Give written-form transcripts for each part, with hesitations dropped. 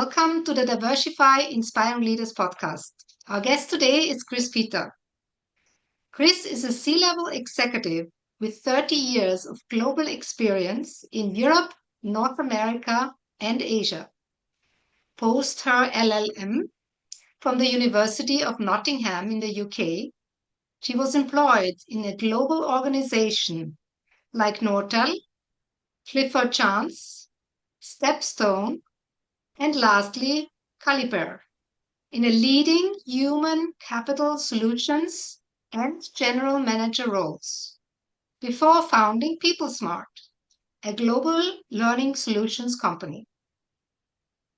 Welcome to the Divershefy Inspiring Leaders podcast. Our guest today is Chris Pether. Chris is a C-level executive with 30 years of global experience in Europe, North America, and Asia. Post her LLM from the University of Nottingham in the UK, she was employed in a global organization like Nortel, Clifford Chance, Stepstone, and lastly, Caliber, in a leading human capital solutions and general manager roles, before founding PeopleSmart, a global learning solutions company.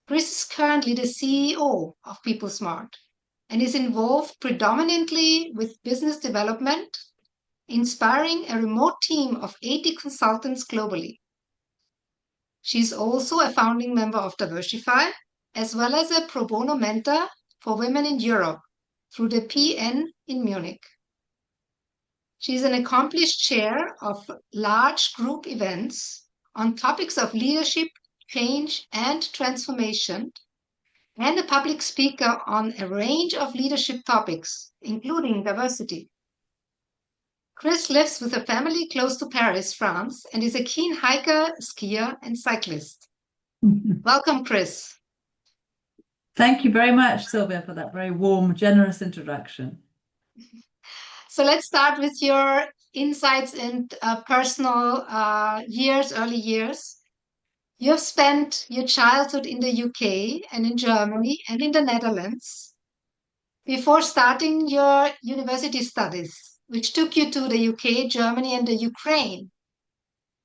Chris is currently the CEO of PeopleSmart and is involved predominantly with business development, inspiring a remote team of 80 consultants globally. She's also a founding member of Divershefy, as well as a pro bono mentor for women in Europe through the PN in Munich. She's an accomplished chair of large group events on topics of leadership, change, and transformation, and a public speaker on a range of leadership topics, including diversity. Chris lives with a family close to Paris, France, and is a keen hiker, skier, and cyclist. Welcome, Chris. Thank you very much, Sylvia, for that very warm, generous introduction. So let's start with your insights and personal early years. You've spent your childhood in the UK and in Germany and in the Netherlands before starting your university studies, which took you to the UK, Germany, and the Ukraine.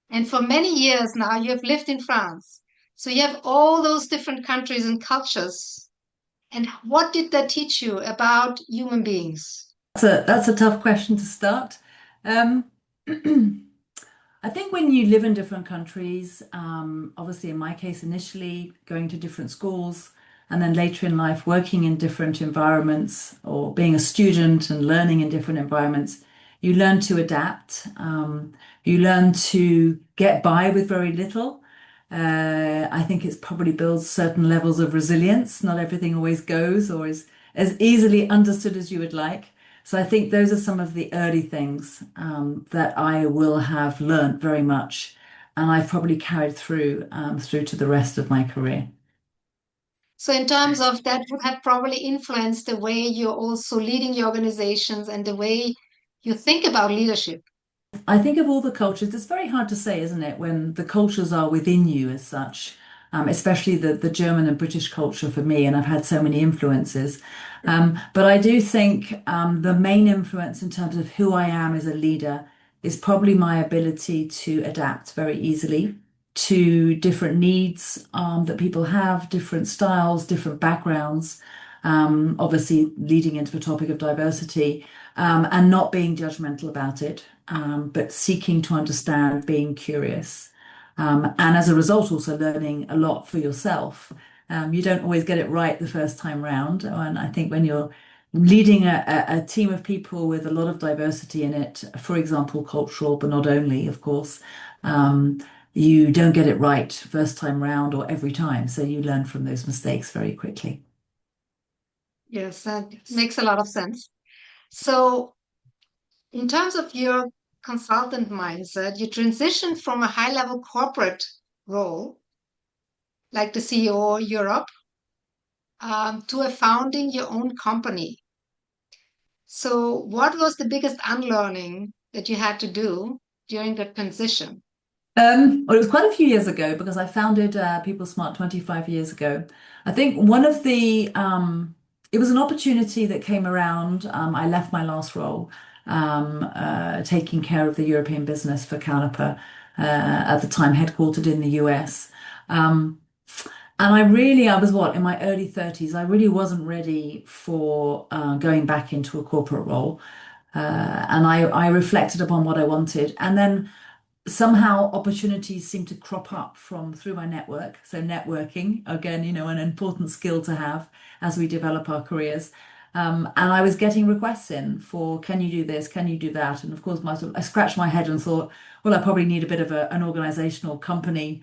And for many years now, you have lived in France. So you have all those different countries and cultures. And what did that teach you about human beings? That's a tough question to start. I think when you live in different countries, obviously in my case, initially going to different schools, and then later in life working in different environments or being a student and learning in different environments, you learn to adapt. You learn to get by with very little. I think it's probably builds certain levels of resilience. Not everything always goes or is as easily understood as you would like. So I think those are some of the early things that I will have learned very much, and I've probably carried through to the rest of my career. So in terms of that would have probably influenced the way you're also leading your organizations and the way you think about leadership. I think of all the cultures, it's very hard to say, isn't it, when the cultures are within you as such, especially the German and British culture for me, and I've had so many influences. But I do think the main influence in terms of who I am as a leader is probably my ability to adapt very easily to different needs that people have, different styles, different backgrounds, obviously leading into the topic of diversity, and not being judgmental about it, but seeking to understand, being curious. And as a result, also learning a lot for yourself. You don't always get it right the first time round. And I think when you're leading a team of people with a lot of diversity in it, for example, cultural, but not only, of course, you don't get it right first time round or every time. So you learn from those mistakes very quickly. Yes, that makes a lot of sense. So in terms of your consultant mindset, you transitioned from a high-level corporate role, like the CEO Europe, to a founding your own company. So what was the biggest unlearning that you had to do during that transition? Well, it was quite a few years ago because I founded People Smart 25 years ago. I think one of it was an opportunity that came around. I left my last role, taking care of the European business for Caliper, at the time headquartered in the US. And I was what, in my early 30s, I really wasn't ready for going back into a corporate role. And I reflected upon what I wanted. And then somehow opportunities seem to crop up from through my network. So networking, again, an important skill to have as we develop our careers. And I was getting requests in for, can you do this? Can you do that? And of course, I scratched my head and thought, well, I probably need a bit of an organizational company,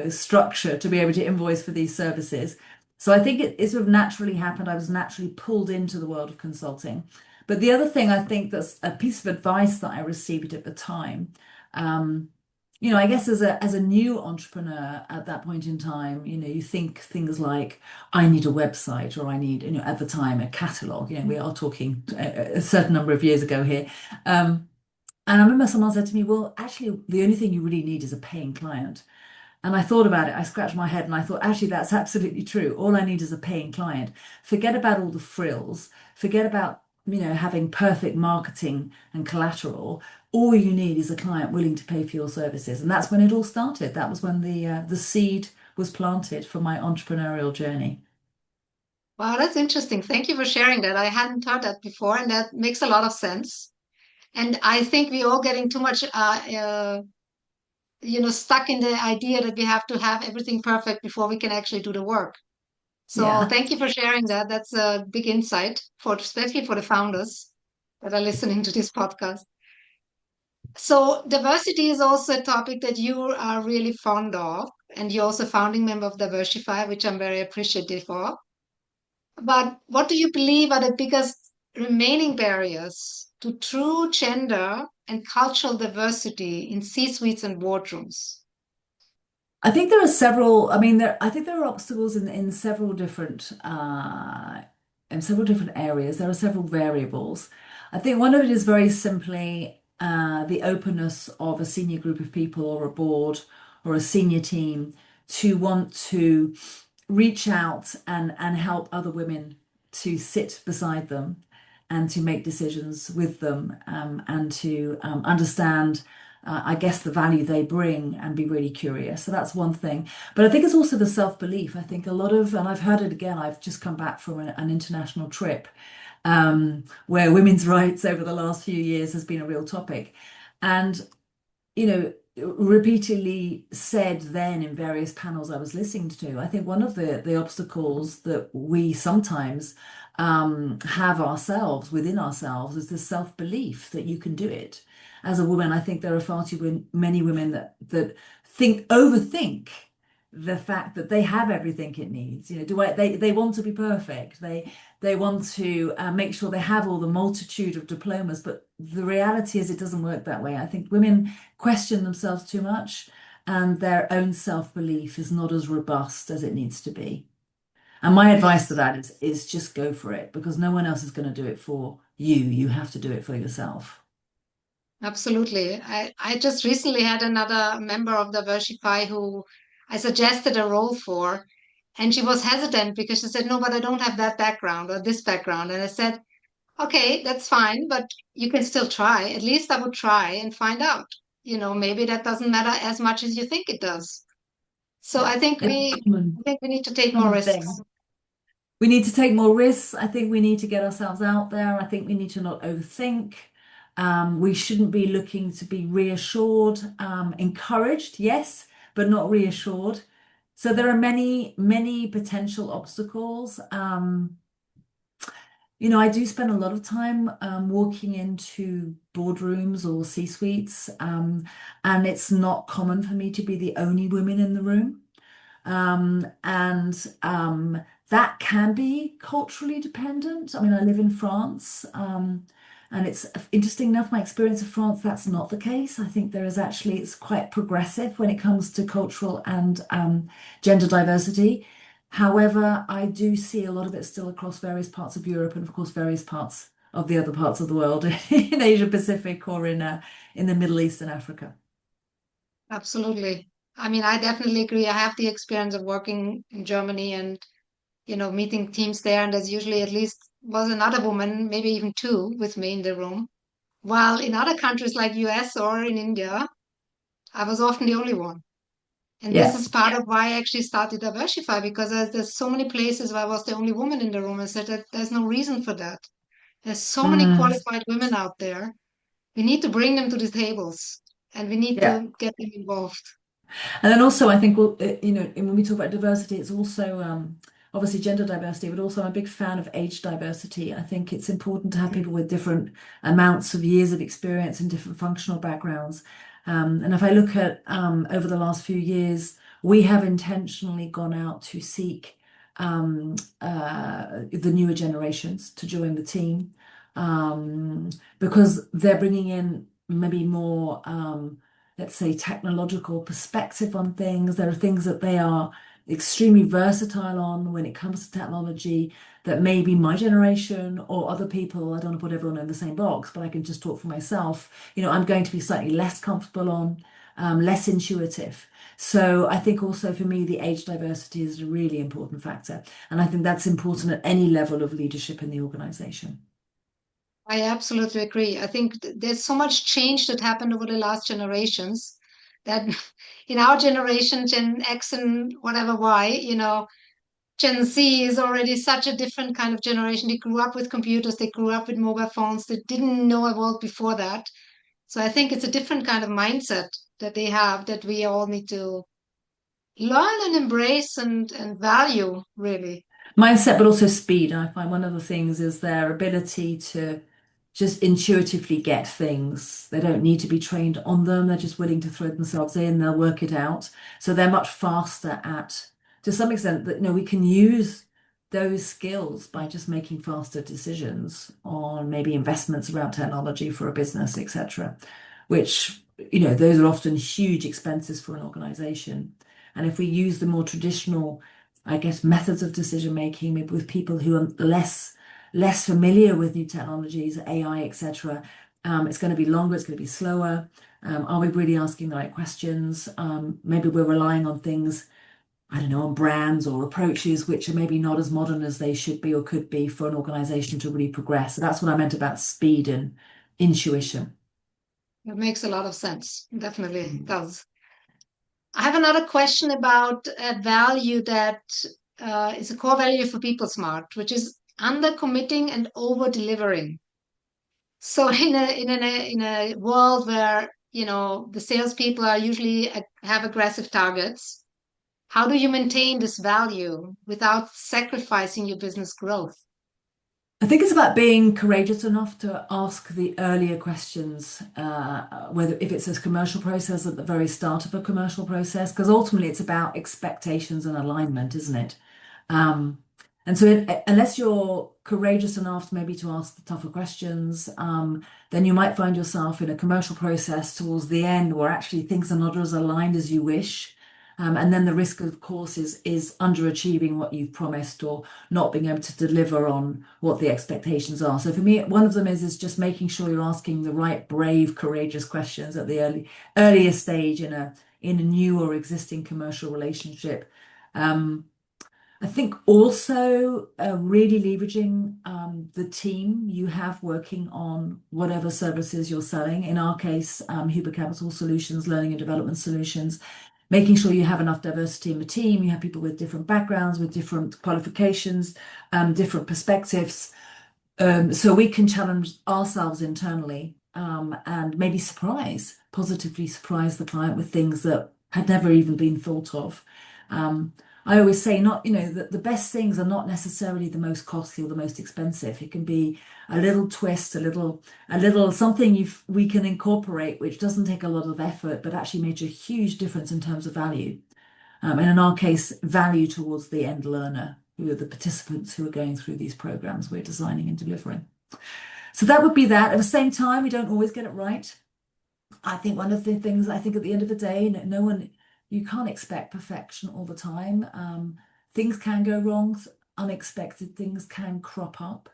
structure to be able to invoice for these services. So I think it sort of naturally happened. I was naturally pulled into the world of consulting. But the other thing I think that's a piece of advice that I received at the time, um, I guess as a new entrepreneur at that point in time, you think things like, I need a website or I need, at the time, a catalog. We are talking a certain number of years ago here. And I remember someone said to me, well, actually, the only thing you really need is a paying client. And I thought about it, I scratched my head and I thought, actually, that's absolutely true. All I need is a paying client. Forget about all the frills, forget about, having perfect marketing and collateral. All you need is a client willing to pay for your services. And that's when it all started. That was when the seed was planted for my entrepreneurial journey. Wow, that's interesting. Thank you for sharing that. I hadn't heard that before, and that makes a lot of sense. And I think we're all getting too much, stuck in the idea that we have to have everything perfect before we can actually do the work. So Yeah. thank you for sharing that. That's a big insight for, especially for the founders that are listening to this podcast. So diversity is also a topic that you are really fond of, and you're also a founding member of Divershefy, which I'm very appreciative of. But what do you believe are the biggest remaining barriers to true gender and cultural diversity in C-suites and boardrooms? I think there are several, I mean, I think there are obstacles in several different areas. There are several variables. I think one of it is very simply the openness of a senior group of people or a board or a senior team to want to reach out and help other women to sit beside them and to make decisions with them and to understand, I guess, the value they bring and be really curious. So that's one thing. But I think it's also the self-belief. I think a lot of, and I've heard it again, I've just come back from an international trip where women's rights over the last few years has been a real topic. And repeatedly said then in various panels I was listening to, I think one of the obstacles that we sometimes have ourselves within ourselves is the self-belief that you can do it. As a woman, I think there are far too many women that overthink the fact that they have everything it needs. They want to be perfect. They want to make sure they have all the multitude of diplomas, but the reality is it doesn't work that way. I think women question themselves too much, and their own self-belief is not as robust as it needs to be. And my advice to Yes, that is just go for it because no one else is going to do it for you. You have to do it for yourself. absolutely. I just recently had another member of the Divershify who I suggested a role for, and she was hesitant because she said, no, but I don't have that background or this background. And I said, okay, that's fine, but you can still try. At least I would try and find out. Maybe that doesn't matter as much as you think it does. So Yeah, I think it's we, a common, I think we need to take more common risks. thing. We need to take more risks. I think we need to get ourselves out there. I think we need to not overthink. We shouldn't be looking to be reassured, encouraged, yes, but not reassured. So there are many, many potential obstacles. I do spend a lot of time walking into boardrooms or C-suites, and it's not common for me to be the only woman in the room. And that can be culturally dependent. I mean, I live in France, and it's interesting enough, my experience of France, that's not the case. I think it's quite progressive when it comes to cultural and gender diversity. However, I do see a lot of it still across various parts of Europe and, of course, various parts of the other parts of the world in Asia Pacific or in the Middle East and Africa. Absolutely. I mean, I definitely agree. I have the experience of working in Germany and, meeting teams there, and there's usually at least was another woman, maybe even two, with me in the room. While in other countries like US or in India, I was often the only one. And this Yeah. is part of why I actually started Diversify because there's so many places where I was the only woman in the room. I said that there's no reason for that. There's so many Mm, qualified women out there. We need to bring them to the tables and we need yeah. to get them involved. And then also, I think, well, when we talk about diversity, it's also obviously gender diversity, but also I'm a big fan of age diversity. I think it's important to have people with different amounts of years of experience and different functional backgrounds. And if I look at over the last few years, we have intentionally gone out to seek the newer generations to join the team, because they're bringing in maybe more, let's say, technological perspective on things. There are things that they are extremely versatile on when it comes to technology that maybe my generation or other people, I don't want to put everyone in the same box, but I can just talk for myself, I'm going to be slightly less comfortable on, less intuitive. So I think also for me, the age diversity is a really important factor. And I think that's important at any level of leadership in the organization. I absolutely agree. I think there's so much change that happened over the last generations that in our generation, Gen X and whatever Y, Gen Z is already such a different kind of generation. They grew up with computers, they grew up with mobile phones, they didn't know a world before that. So I think it's a different kind of mindset that they have that we all need to learn and embrace and value, really. Mindset, but also speed. I find one of the things is their ability to just intuitively get things. They don't need to be trained on them. They're just willing to throw themselves in. They'll work it out. So they're much faster at, to some extent, that we can use those skills by just making faster decisions on maybe investments around technology for a business, etc. Which, those are often huge expenses for an organization. And if we use the more traditional, I guess, methods of decision making, maybe with people who are less familiar with new technologies, AI, etc. It's going to be longer, it's going to be slower. Are we really asking the right questions? Maybe we're relying on things, I don't know, on brands or approaches which are maybe not as modern as they should be or could be for an organization to really progress. So that's what I meant about speed and intuition. That makes a lot of sense. Definitely does. I have another question about a value that is a core value for People Smart, which is under committing and over delivering. So in a world where the salespeople are usually have aggressive targets, how do you maintain this value without sacrificing your business growth? I think it's about being courageous enough to ask the earlier questions, whether if it's a commercial process at the very start of a commercial process, because ultimately it's about expectations and alignment, isn't it? Um, and so unless you're courageous enough maybe to ask the tougher questions, then you might find yourself in a commercial process towards the end where actually things are not as aligned as you wish. And then the risk, of course, is underachieving what you've promised or not being able to deliver on what the expectations are. So for me, one of them is just making sure you're asking the right, brave, courageous questions at the earlier stage in a new or existing commercial relationship. Um, I think also really leveraging the team you have working on whatever services you're selling. In our case, Huber Capital Solutions, Learning and Development Solutions, making sure you have enough diversity in the team. You have people with different backgrounds, with different qualifications, different perspectives. So we can challenge ourselves internally, and maybe positively surprise the client with things that had never even been thought of. Um, I always say not, that the best things are not necessarily the most costly or the most expensive. It can be a little twist, a little something we can incorporate, which doesn't take a lot of effort, but actually makes a huge difference in terms of value. And in our case, value towards the end learner, who are the participants who are going through these programs we're designing and delivering. So that would be that. At the same time, we don't always get it right. I think one of the things I think at the end of the day, no one, you can't expect perfection all the time. Things can go wrong, unexpected things can crop up.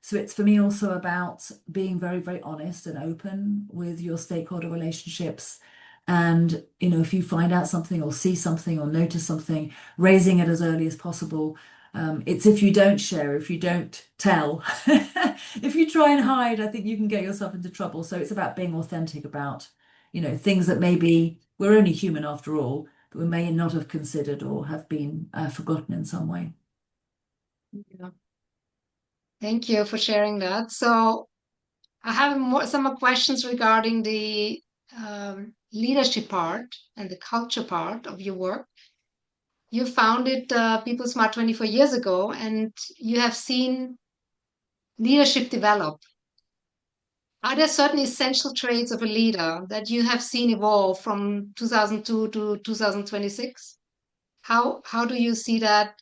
So it's for me also about being very, very honest and open with your stakeholder relationships. And, if you find out something or see something or notice something, raising it as early as possible. It's if you don't share, if you don't tell, if you try and hide, I think you can get yourself into trouble. So it's about being authentic about, things that maybe we're only human after all, that we may not have considered or have been forgotten in some way. Yeah. Thank you for sharing that. So I have some more questions regarding the leadership part and the culture part of your work. You founded People Smart 24 years ago, and you have seen leadership develop. Are there certain essential traits of a leader that you have seen evolve from 2002 to 2026? How do you see that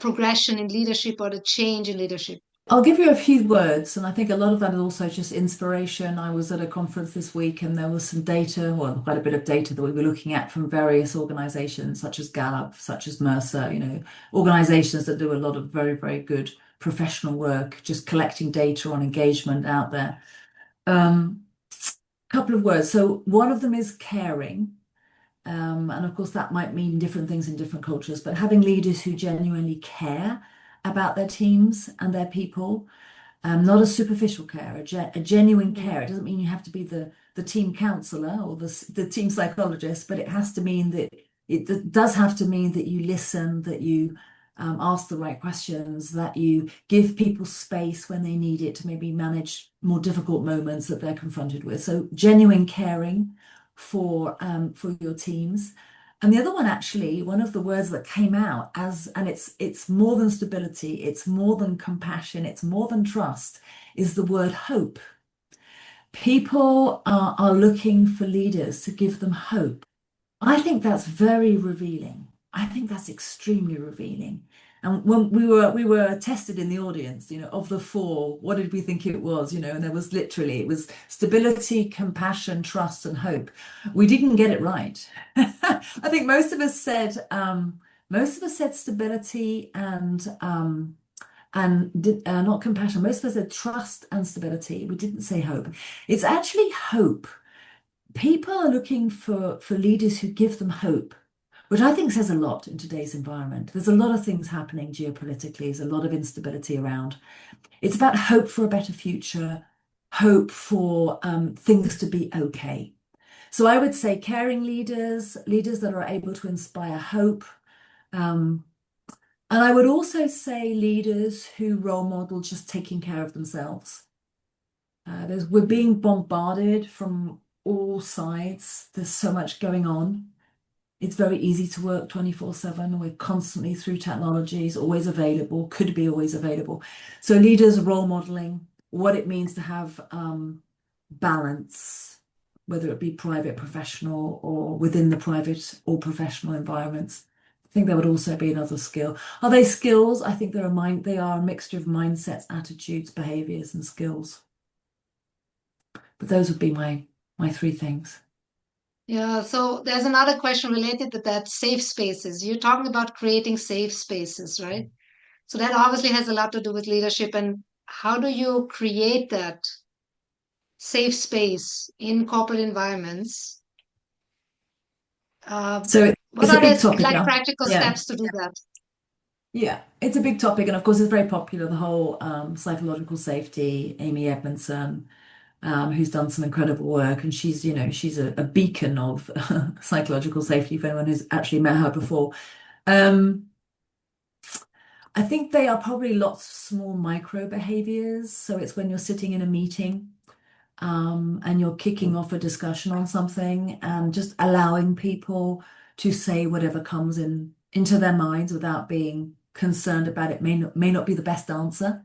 progression in leadership or the change in leadership? I'll give you a few words, and I think a lot of that is also just inspiration. I was at a conference this week, and there was some data, well, quite a bit of data that we were looking at from various organizations, such as Gallup, such as Mercer, organizations that do a lot of very, very good professional work, just collecting data on engagement out there. Couple of words. So one of them is caring. And of course, that might mean different things in different cultures, but having leaders who genuinely care about their teams and their people, not a superficial care, a genuine Mm. care. It doesn't mean you have to be the team counselor or the team psychologist, but it has to mean that it does have to mean that you listen, that you ask the right questions, that you give people space when they need it to maybe manage more difficult moments that they're confronted with. So genuine caring for your teams. And the other one, actually, one of the words that came out and it's more than stability, it's more than compassion, it's more than trust, is the word hope. People are looking for leaders to give them hope. I think that's very revealing. I think that's extremely revealing. And when we were tested in the audience, of the four, what did we think it was? And there was literally, it was stability, compassion, trust, and hope. We didn't get it right. I think most of us said stability and not compassion. Most of us said trust and stability. We didn't say hope. It's actually hope. People are looking for leaders who give them hope, which I think says a lot in today's environment. There's a lot of things happening geopolitically, there's a lot of instability around. It's about hope for a better future, hope for things to be okay. So I would say caring leaders, leaders that are able to inspire hope. And I would also say leaders who role model just taking care of themselves. We're being bombarded from all sides. There's so much going on. It's very easy to work 24/7. We're constantly through technologies, always available, could be always available. So leaders are role modeling what it means to have balance, whether it be private, professional, or within the private or professional environments. I think that would also be another skill. Are they skills? I think they are a mixture of mindsets, attitudes, behaviors, and skills. But those would be my three things. Yeah, so there's another question related to that, safe spaces. You're talking about creating safe spaces, right? So that obviously has a lot to do with leadership. And how do you create that safe space in corporate environments? Uh, So what it's a are big the topic, like yeah. practical Yeah. steps to do that? Yeah, it's a big topic, and of course, it's very popular. The whole psychological safety. Amy Edmondson, who's done some incredible work, and she's a beacon of psychological safety for anyone who's actually met her before. Um, I think they are probably lots of small micro behaviors. So it's when you're sitting in a meeting, and you're kicking off a discussion on something, and just allowing people to say whatever comes into their minds without being concerned about it may not be the best answer.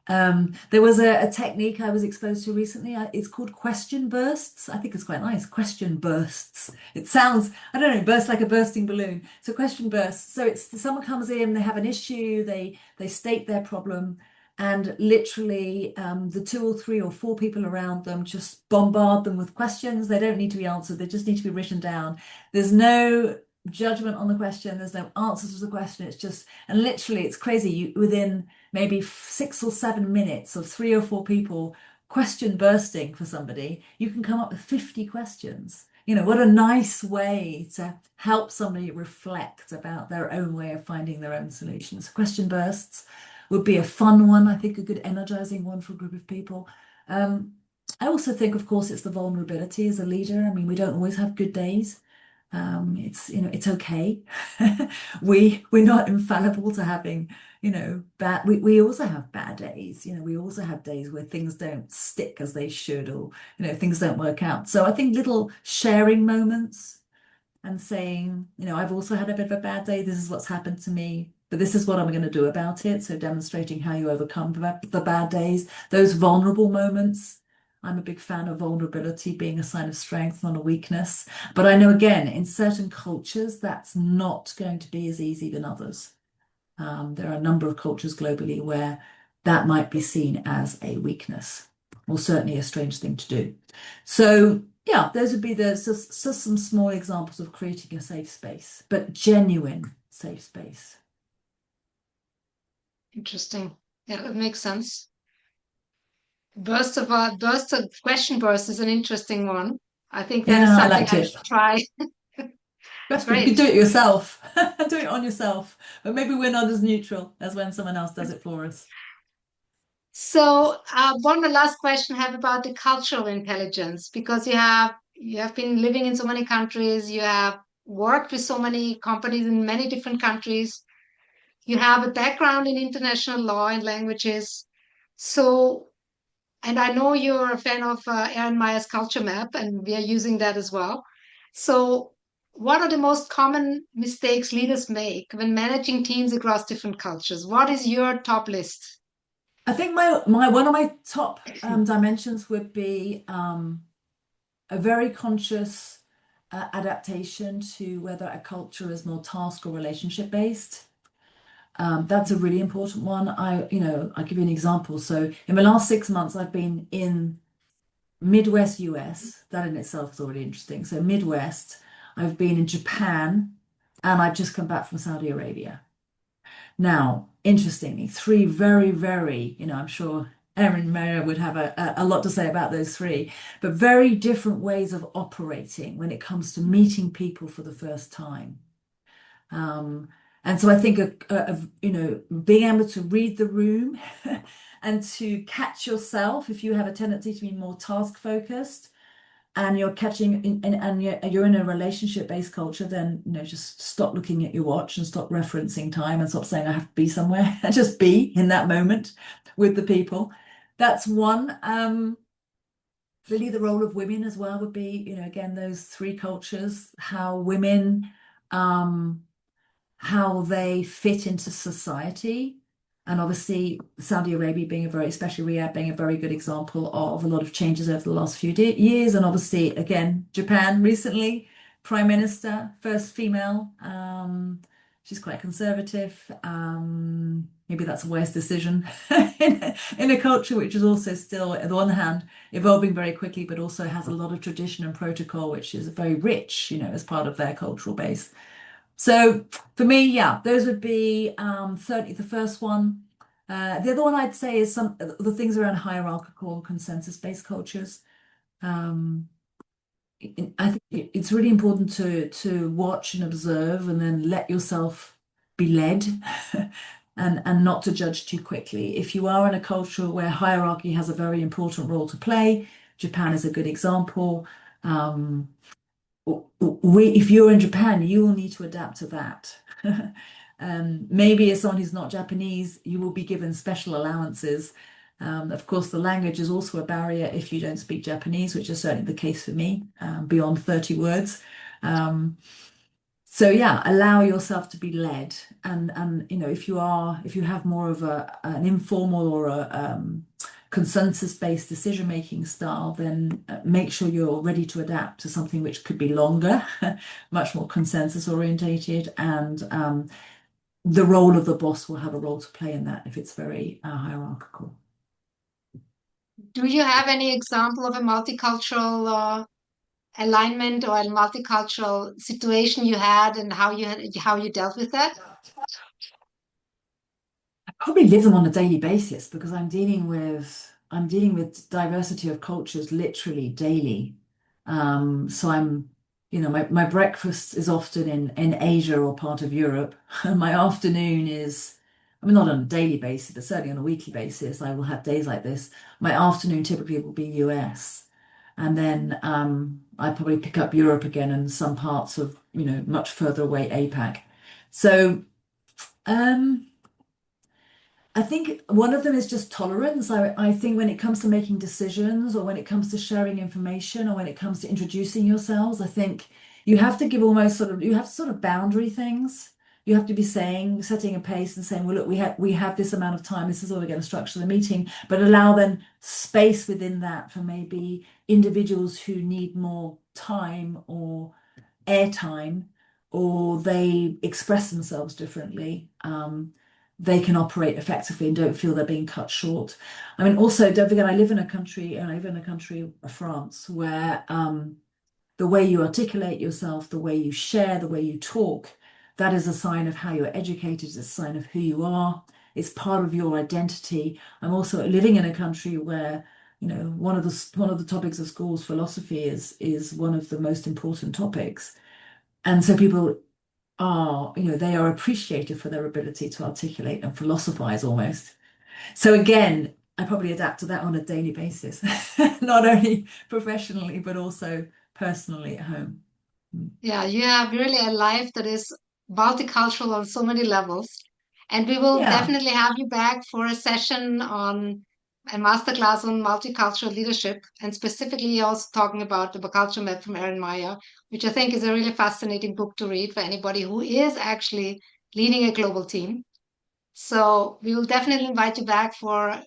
There was a technique I was exposed to recently. It's called question bursts. I think it's quite nice. Question bursts. It sounds, I don't know, burst like a bursting balloon. So question bursts. So it's someone comes in, they have an issue, they state their problem, and literally the two or three or four people around them just bombard them with questions. They don't need to be answered. They just need to be written down. There's no judgment on the question. There's no answers to the question. It's just, and literally it's crazy. Within maybe 6 or 7 minutes of three or four people question bursting for somebody, you can come up with 50 questions. What a nice way to help somebody reflect about their own way of finding their own solutions. Question bursts would be a fun one, I think, a good energizing one for a group of people. I also think, of course, it's the vulnerability as a leader. I mean, we don't always have good days. It's okay. We're not infallible to having, bad. We also have bad days. We also have days where things don't stick as they should, or things don't work out. So I think little sharing moments and saying, I've also had a bit of a bad day. This is what's happened to me, but this is what I'm going to do about it. So demonstrating how you overcome the bad days, those vulnerable moments. I'm a big fan of vulnerability being a sign of strength, not a weakness. But I know, again, in certain cultures, that's not going to be as easy than others. There are a number of cultures globally where that might be seen as a weakness, or certainly a strange thing to do. So, yeah, those would be just some small examples of creating a safe space, but genuine safe space. Interesting. Yeah, that makes sense. Burst of question burst is an interesting one. I think that is Yeah, I something liked I it. should try. You could Great. do it yourself, do it on yourself, but maybe we're not as neutral as when someone else does it for us. So, one last question I have about the cultural intelligence, because you have been living in so many countries, you have worked with so many companies in many different countries, you have a background in international law and languages. So, and I know you're a fan of Aaron Meyer's culture map, and we are using that as well. So, what are the most common mistakes leaders make when managing teams across different cultures? What is your top list? I think my one of my top dimensions would be a very conscious adaptation to whether a culture is more task or relationship based. That's a really important one. I'll give you an example. So in the last 6 months, I've been in Midwest US. That in itself is already interesting. So Midwest, I've been in Japan, and I've just come back from Saudi Arabia. Now, interestingly, three very, very, I'm sure Erin Mayer would have a lot to say about those three, but very different ways of operating when it comes to meeting people for the first time. Um, and so I think, being able to read the room and to catch yourself if you have a tendency to be more task focused and you're catching and you're in a relationship-based culture, then just stop looking at your watch and stop referencing time and stop saying I have to be somewhere and just be in that moment with the people. That's one. Really the role of women as well would be, again, those three cultures, how women um how they fit into society. And obviously, Saudi Arabia being especially Riyadh being a very good example of a lot of changes over the last few years. And obviously, again, Japan recently, Prime Minister, first female. She's quite conservative. Maybe that's a wise decision in a culture which is also still, on the one hand, evolving very quickly, but also has a lot of tradition and protocol, which is very rich, as part of their cultural base. So for me, yeah, those would be 30, the first one. The other one I'd say is some the things around hierarchical consensus-based cultures. Um, I think it's really important to watch and observe and then let yourself be led and not to judge too quickly. If you are in a culture where hierarchy has a very important role to play, Japan is a good example. Um, if you're in Japan, you will need to adapt to that. Maybe as someone who's not Japanese, you will be given special allowances. Of course, the language is also a barrier if you don't speak Japanese, which is certainly the case for me, beyond 30 words. Um, so yeah, allow yourself to be led, and if you have more of an informal or a consensus-based decision-making style, then make sure you're ready to adapt to something which could be longer, much more consensus orientated, and the role of the boss will have a role to play in that if it's very hierarchical. Do you have any example of a multicultural alignment or a multicultural situation you had and how you dealt with that? Probably live them on a daily basis because I'm dealing with diversity of cultures literally daily. So my breakfast is often in Asia or part of Europe. And my afternoon is, I mean, not on a daily basis, but certainly on a weekly basis, I will have days like this. My afternoon typically will be US. And then I probably pick up Europe again and some parts of, much further away APAC. So um I think one of them is just tolerance. I think when it comes to making decisions or when it comes to sharing information or when it comes to introducing yourselves, I think you have sort of boundary things. You have to be setting a pace and saying, well, look, we have this amount of time. This is how we're going to structure the meeting, but allow then space within that for maybe individuals who need more time or airtime or they express themselves differently. they can operate effectively and don't feel they're being cut short. I mean, also don't forget, I live in a country, France, where the way you articulate yourself, the way you share, the way you talk, that is a sign of how you're educated, it's a sign of who you are. It's part of your identity. I'm also living in a country where, one of the topics of schools, philosophy is one of the most important topics. And so people they are appreciated for their ability to articulate and philosophize almost. So again, I probably adapt to that on a daily basis, not only professionally, but also personally at home. Yeah, you have really a life that is multicultural on so many levels. And we will Yeah, definitely have you back for a session on a masterclass on multicultural leadership, and specifically also talking about the culture map from Erin Meyer, which I think is a really fascinating book to read for anybody who is actually leading a global team. So we will definitely invite you back for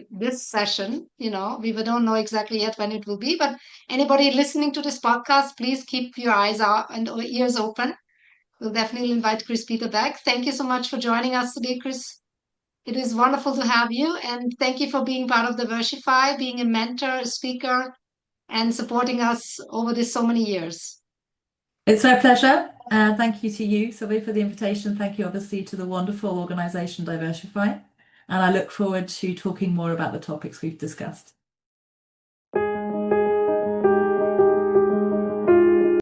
this session. We don't know exactly yet when it will be, but anybody listening to this podcast, please keep your eyes out and ears open. We'll definitely invite Chris Pether back. Thank you so much for joining us today, Chris. It is wonderful to have you, and thank you for being part of Divershefy, being a mentor, a speaker, and supporting us over this so many years. it's my pleasure. Thank you to you, Sylvie, for the invitation. Thank you, obviously, to the wonderful organization Divershefy. And I look forward to talking more about the topics we've discussed.